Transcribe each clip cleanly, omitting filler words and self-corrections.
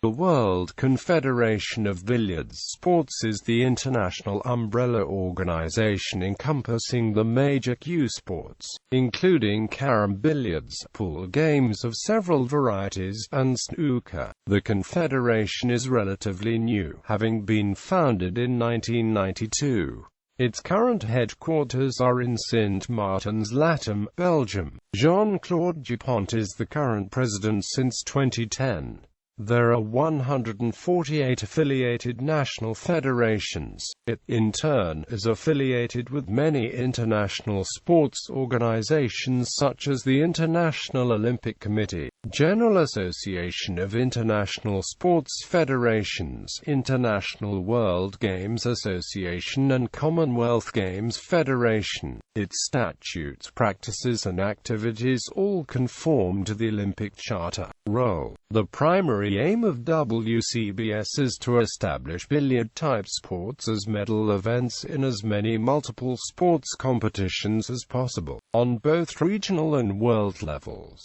The World Confederation of Billiards Sports is the international umbrella organization encompassing the major cue sports, including carom, billiards, pool games of several varieties, and snooker. The confederation is relatively new, having been founded in 1992. Its current headquarters are in Sint-Martens-Latem, Belgium. Jean-Claude Dupont is the current president since 2010. There are 148 affiliated national federations. It, in turn, is affiliated with many international sports organizations such as the International Olympic Committee, General Association of International Sports Federations, International World Games Association and Commonwealth Games Federation. Its statutes, practices and activities all conform to the Olympic Charter. Role. The primary aim of WCBS is to establish billiard-type sports as medal events in as many multiple sports competitions as possible, on both regional and world levels.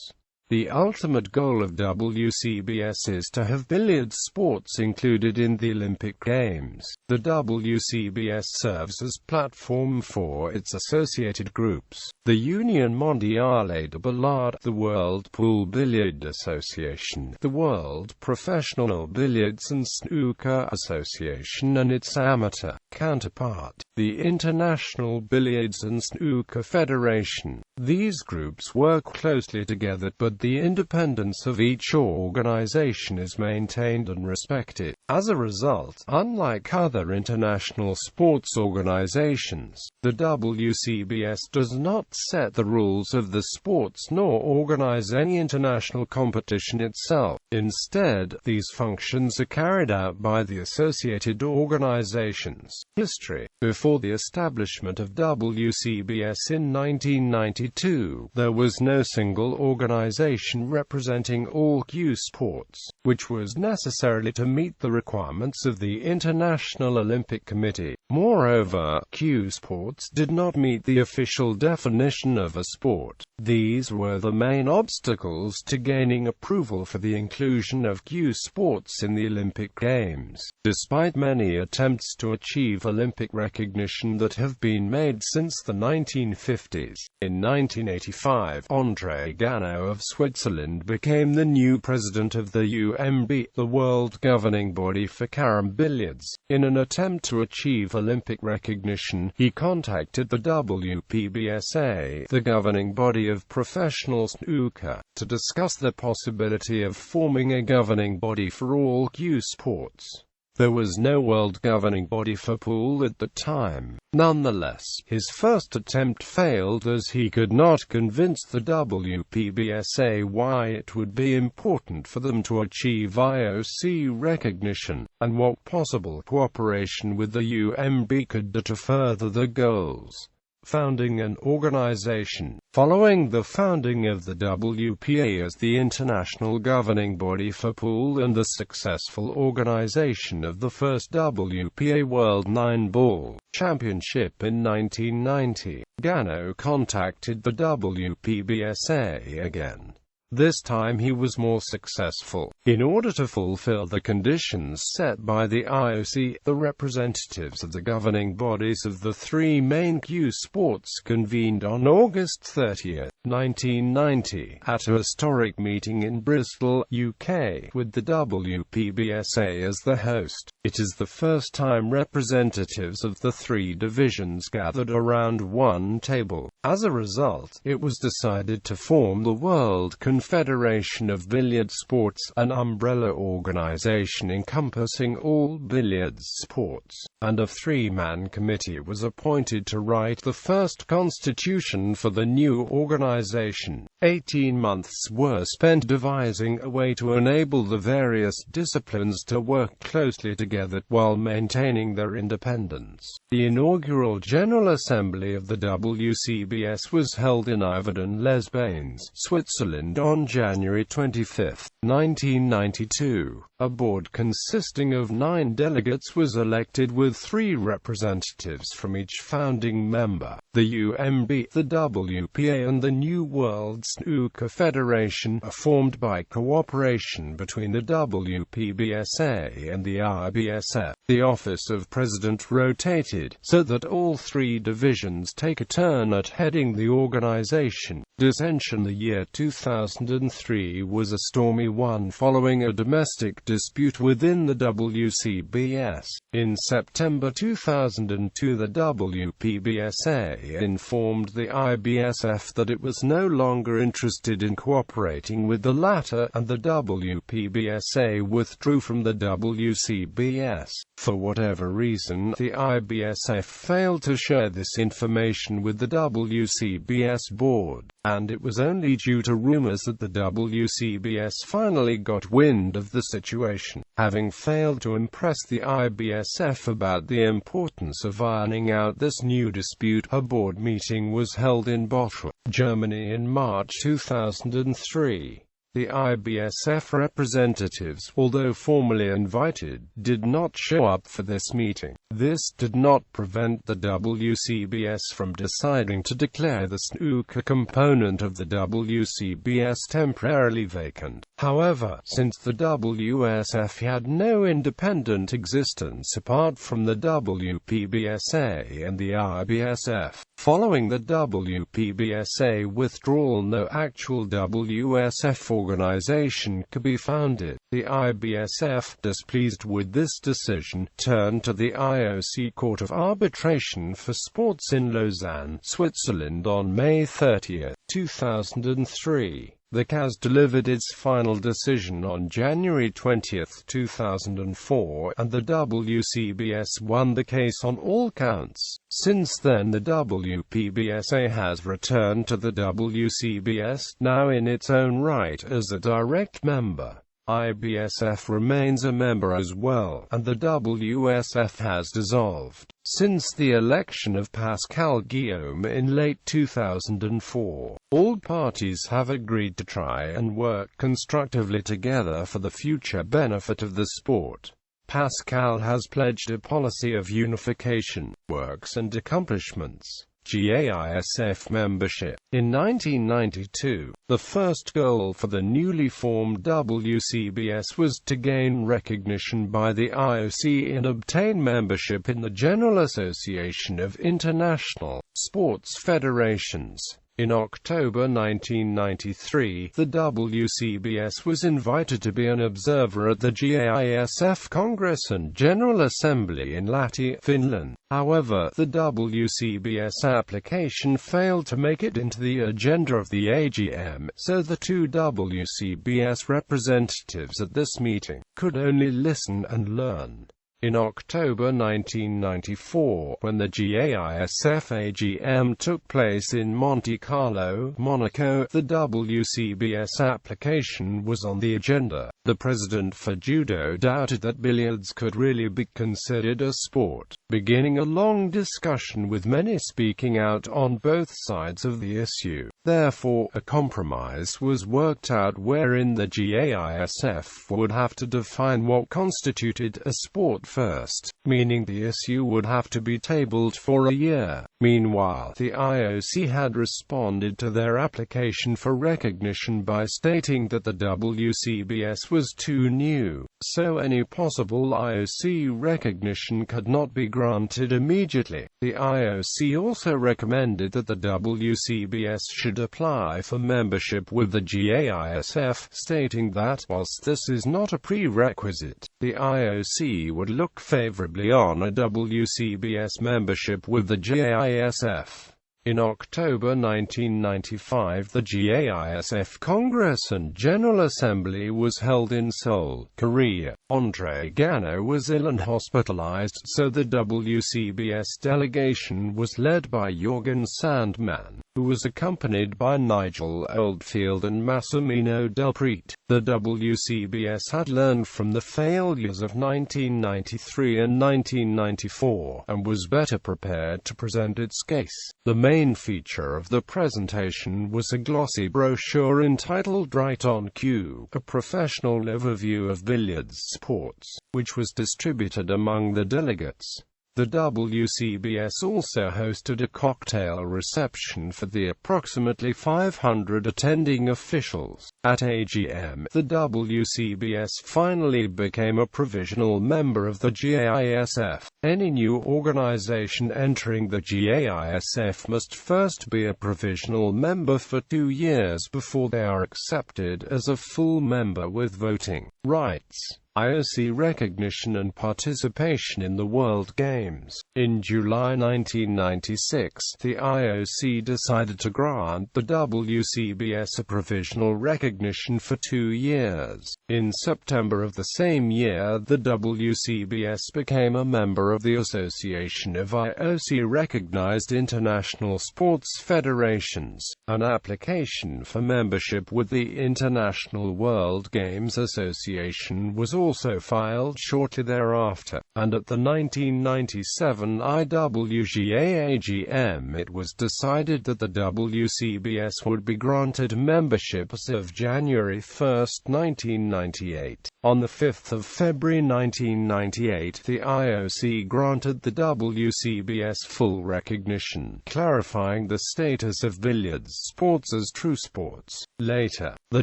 The ultimate goal of WCBS is to have billiard sports included in the Olympic Games. The WCBS serves as platform for its associated groups: the Union Mondiale de Billiard, the World Pool Billiard Association, the World Professional Billiards and Snooker Association and its amateur counterpart, the International Billiards and Snooker Federation. These groups work closely together, but the independence of each organization is maintained and respected. As a result, unlike other international sports organizations, the WCBS does not set the rules of the sports nor organize any international competition itself. Instead, these functions are carried out by the associated organizations. History. Before the establishment of WCBS in 1992, there was no single organization representing all cue sports, which was necessarily to meet the requirements of the International Olympic Committee. Moreover, cue sports did not meet the official definition of a sport. These were the main obstacles to gaining approval for the inclusion of cue sports in the Olympic Games. Despite many attempts to achieve Olympic recognition that have been made since the 1950s, in 1985, André Gano of Switzerland became the new president of the UMB, the world governing body for carom billiards. In an attempt to achieve Olympic recognition, he contacted the WPBSA, the governing body of professional snooker, to discuss the possibility of forming a governing body for all cue sports. There was no world governing body for pool at the time. Nonetheless, his first attempt failed as he could not convince the WPBSA why it would be important for them to achieve IOC recognition, and what possible cooperation with the UMB could do to further the goals. Founding an organization. Following the founding of the WPA as the international governing body for pool and the successful organization of the first WPA World 9-Ball Championship in 1990, Gano contacted the WPBSA again. This time he was more successful. In order to fulfill the conditions set by the IOC, the representatives of the governing bodies of the three main cue sports convened on August 30, 1990, at a historic meeting in Bristol, UK, with the WPBSA as the host. It is the first time representatives of the three divisions gathered around one table. As a result, it was decided to form the World Confederation of Billiard Sports, an umbrella organization encompassing all billiards sports, and a three-man committee was appointed to write the first constitution for the new organization. 18 months were spent devising a way to enable the various disciplines to work closely together while maintaining their independence. The inaugural General Assembly of the WCBS was held in Yverdon-les-Bains, Switzerland on January 25, 1992. A board consisting of 9 delegates was elected with 3 representatives from each founding member. The UMB, the WPA and the New World Snooker Federation are formed by cooperation between the WPBSA and the IBSF. The office of president rotated, so that all 3 divisions take a turn at heading the organization. Dissension. The year 2003 was a stormy one following a domestic dispute within the WCBS. In September 2002, the WPBSA informed the IBSF that it was no longer interested in cooperating with the latter, and the WPBSA withdrew from the WCBS. For whatever reason, the IBSF failed to share this information with the WCBS board, and it was only due to rumors that the WCBS finally got wind of the situation. Having failed to impress the IBSF about the importance of ironing out this new dispute, a board meeting was held in Bochum, Germany in March 2003. The IBSF representatives, although formally invited, did not show up for this meeting. This did not prevent the WCBS from deciding to declare the snooker component of the WCBS temporarily vacant. However, since the WSF had no independent existence apart from the WPBSA and the IBSF, following the WPBSA withdrawal, no actual WSF organization could be founded. The IBSF, displeased with this decision, turned to the IOC Court of Arbitration for Sports in Lausanne, Switzerland on May 30, 2003. The CAS delivered its final decision on January 20, 2004, and the WCBS won the case on all counts. Since then, the WPBSA has returned to the WCBS, now in its own right as a direct member. IBSF remains a member as well, and the WSF has dissolved. Since the election of Pascal Guillaume in late 2004, all parties have agreed to try and work constructively together for the future benefit of the sport. Pascal has pledged a policy of unification, works and accomplishments. GAISF membership. In 1992, the first goal for the newly formed WCBS was to gain recognition by the IOC and obtain membership in the General Association of International Sports Federations. In October 1993, the WCBS was invited to be an observer at the GAISF Congress and General Assembly in Lahti, Finland. However, the WCBS application failed to make it into the agenda of the AGM, so the 2 WCBS representatives at this meeting could only listen and learn. In October 1994, when the GAISF AGM took place in Monte Carlo, Monaco, the WCBS application was on the agenda. The president for judo doubted that billiards could really be considered a sport, beginning a long discussion with many speaking out on both sides of the issue. Therefore, a compromise was worked out wherein the GAISF would have to define what constituted a sport first, meaning the issue would have to be tabled for a year. Meanwhile, the IOC had responded to their application for recognition by stating that the WCBS was too new, so any possible IOC recognition could not be granted immediately. The IOC also recommended that the WCBS should apply for membership with the GAISF, stating that, whilst this is not a prerequisite, the IOC would look favorably on a WCBS membership with the GAISF. In October 1995, the GAISF Congress and General Assembly was held in Seoul, Korea. Andre Gano was ill and hospitalized, so the WCBS delegation was led by Jorgen Sandman, who was accompanied by Nigel Oldfield and Massimino Delprete. The WCBS had learned from the failures of 1993 and 1994, and was better prepared to present its case. The main main feature of the presentation was a glossy brochure entitled Right on Cue, a professional overview of billiards sports, which was distributed among the delegates. The WCBS also hosted a cocktail reception for the approximately 500 attending officials. At AGM, the WCBS finally became a provisional member of the GAISF. Any new organization entering the GAISF must first be a provisional member for 2 years before they are accepted as a full member with voting rights, IOC recognition and participation in the World Games. In July 1996, the IOC decided to grant the WCBS a provisional recognition for 2 years. In September of the same year, the WCBS became a member of the Association of IOC-recognized international sports federations. An application for membership with the International World Games Association was also filed shortly thereafter, and at the 1997 IWGA AGM it was decided that the WCBS would be granted membership as of January 1, 1998. On the 5th of February 1998, the IOC granted the WCBS full recognition, clarifying the status of billiards sports as true sports. Later, the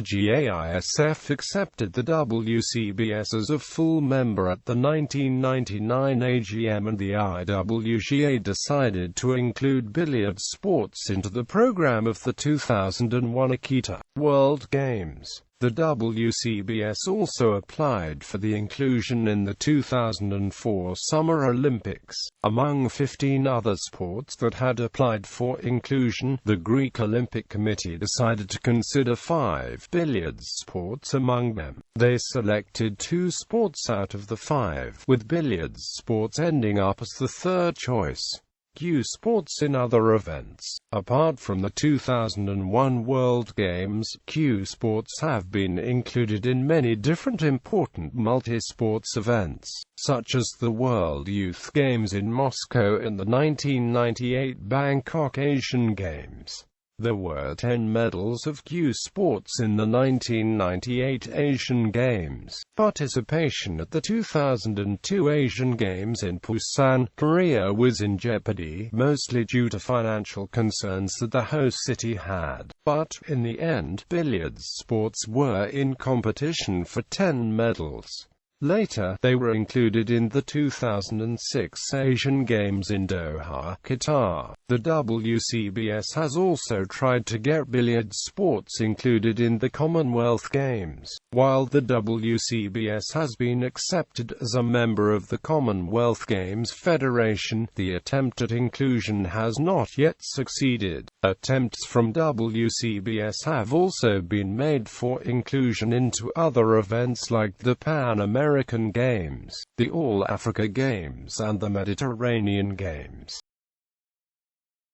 GAISF accepted the WCBS as a full member at the 1999 AGM, and the IWGA decided to include billiard sports into the program of the 2001 Akita World Games. The WCBS also applied for the inclusion in the 2004 Summer Olympics. Among 15 other sports that had applied for inclusion, the Greek Olympic Committee decided to consider 5 billiards sports among them. They selected 2 sports out of the 5, with billiards sports ending up as the third choice. Cue sports in other events. Apart from the 2001 World Games, cue sports have been included in many different important multi-sports events, such as the World Youth Games in Moscow and the 1998 Bangkok Asian Games. There were 10 medals of cue sports in the 1998 Asian Games. Participation at the 2002 Asian Games in Busan, Korea was in jeopardy, mostly due to financial concerns that the host city had. But, in the end, billiards sports were in competition for 10 medals. Later, they were included in the 2006 Asian Games in Doha, Qatar. The WCBS has also tried to get billiard sports included in the Commonwealth Games. While the WCBS has been accepted as a member of the Commonwealth Games Federation, the attempt at inclusion has not yet succeeded. Attempts from WCBS have also been made for inclusion into other events like the Pan American Games, the All-Africa Games and the Mediterranean Games.